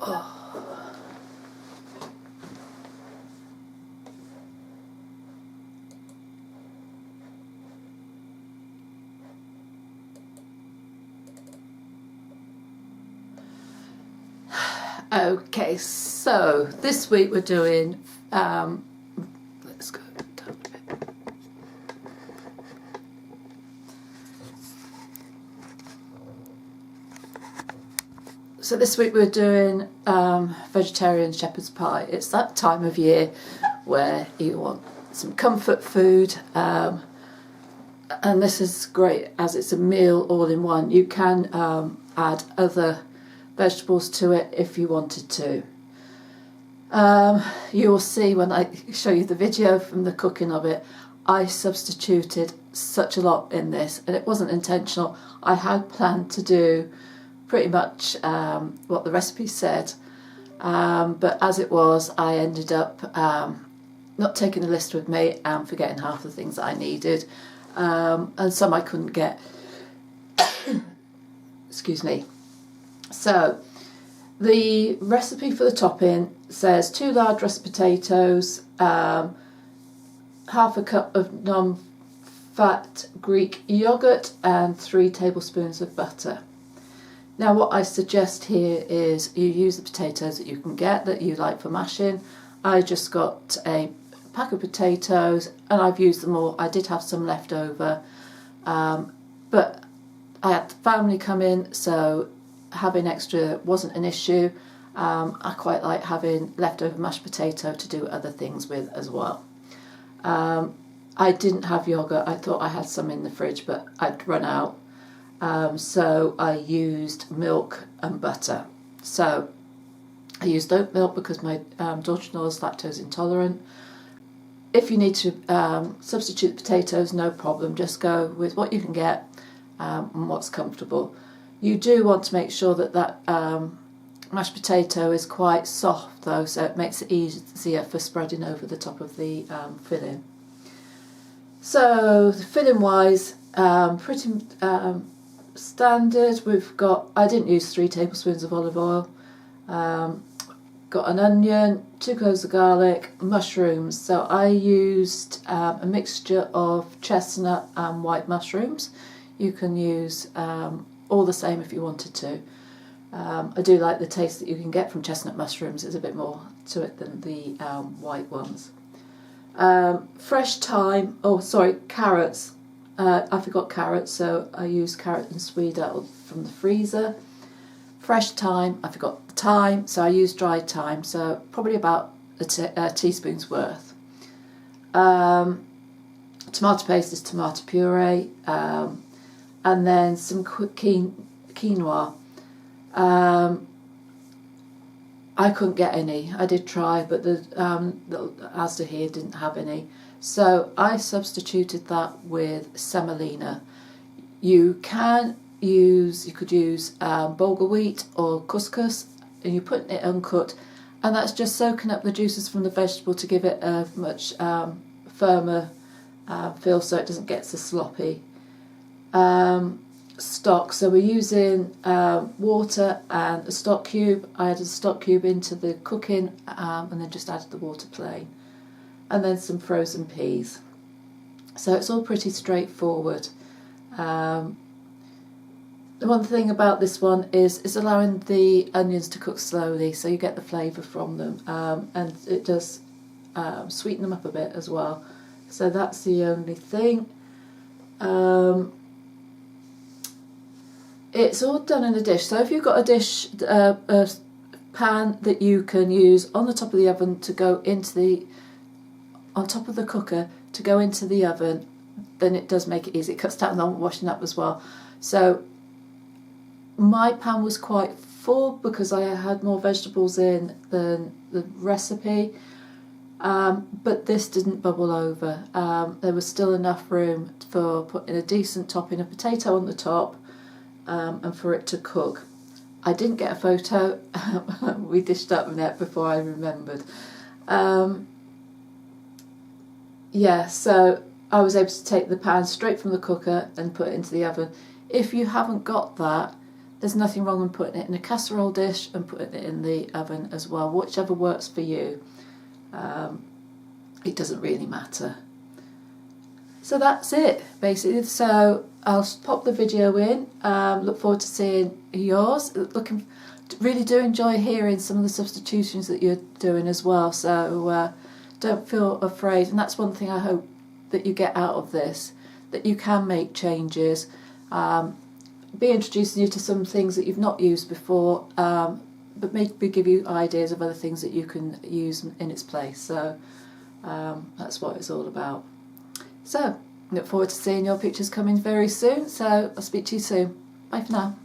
Oh. Okay, so this week we're doing, let's go down a bit. So this week we're doing vegetarian shepherd's pie. It's that time of year where you want some comfort food, and this is great as it's a meal all in one. You can add other vegetables to it if you wanted to. You will see when I show you the video from the cooking of it, I substituted such a lot in this, and it wasn't intentional. I had planned to do pretty much what the recipe said, but as it was, I ended up not taking the list with me and forgetting half the things that I needed, and some I couldn't get. Excuse me. So the recipe for the topping says 2 large russet potatoes, half a cup of non-fat Greek yogurt and 3 tablespoons of butter. Now what I suggest here is you use the potatoes that you can get that you like for mashing. I just got a pack of potatoes and I've used them all. I did have some left over, but I had the family come in, so having extra wasn't an issue. I quite like having leftover mashed potato to do other things with as well. I didn't have yogurt. I thought I had some in the fridge, but I'd run out. So I used milk and butter. So I used oat milk because my daughter-in-law is lactose intolerant. If you need to substitute potatoes, no problem. Just go with what you can get and what's comfortable. You do want to make sure that mashed potato is quite soft though, so it makes it easier for spreading over the top of the filling. So the filling wise, pretty standard. We've got, I didn't use 3 tablespoons of olive oil, got an onion, 2 cloves of garlic, mushrooms. So I used a mixture of chestnut and white mushrooms. You can use all the same if you wanted to. I do like the taste that you can get from chestnut mushrooms. There's a bit more to it than the white ones. Fresh thyme, carrots. I forgot carrots, so I used carrot and sweeter from the freezer. Fresh thyme, I forgot the thyme, so I used dried thyme, so probably about a teaspoon's worth. Tomato paste is tomato puree, and then some quinoa. I couldn't get any. I did try, but the Asda here didn't have any. So I substituted that with semolina. You could use bulgur wheat or couscous, and you put it uncut, and that's just soaking up the juices from the vegetable to give it a much firmer feel, so it doesn't get so sloppy. Stock, so we're using water and a stock cube. I added a stock cube into the cooking, and then just added the water plain, and then some frozen peas. So it's all pretty straightforward. The one thing about this one is it's allowing the onions to cook slowly, so you get the flavour from them, and it does sweeten them up a bit as well. So that's the only thing. It's all done in a dish. So if you've got a dish, a pan that you can use on the top of the oven to go into on top of the cooker to go into the oven, then it does make it easy. It cuts down on washing up as well. So my pan was quite full because I had more vegetables in than the recipe, but this didn't bubble over. There was still enough room for putting a decent topping of potato on the top, and for it to cook. I didn't get a photo. We dished up on it before I remembered. Yeah, so I was able to take the pan straight from the cooker and put it into the oven. If you haven't got that, there's nothing wrong with putting it in a casserole dish and putting it in the oven as well, whichever works for you. It doesn't really matter. So that's it basically. So I'll pop the video in. Look forward to seeing yours. Really do enjoy hearing some of the substitutions that you're doing as well. So don't feel afraid. And that's one thing I hope that you get out of this, that you can make changes. Be introducing you to some things that you've not used before, but maybe give you ideas of other things that you can use in its place. So that's what it's all about. So look forward to seeing your pictures coming very soon. So I'll speak to you soon. Bye for now.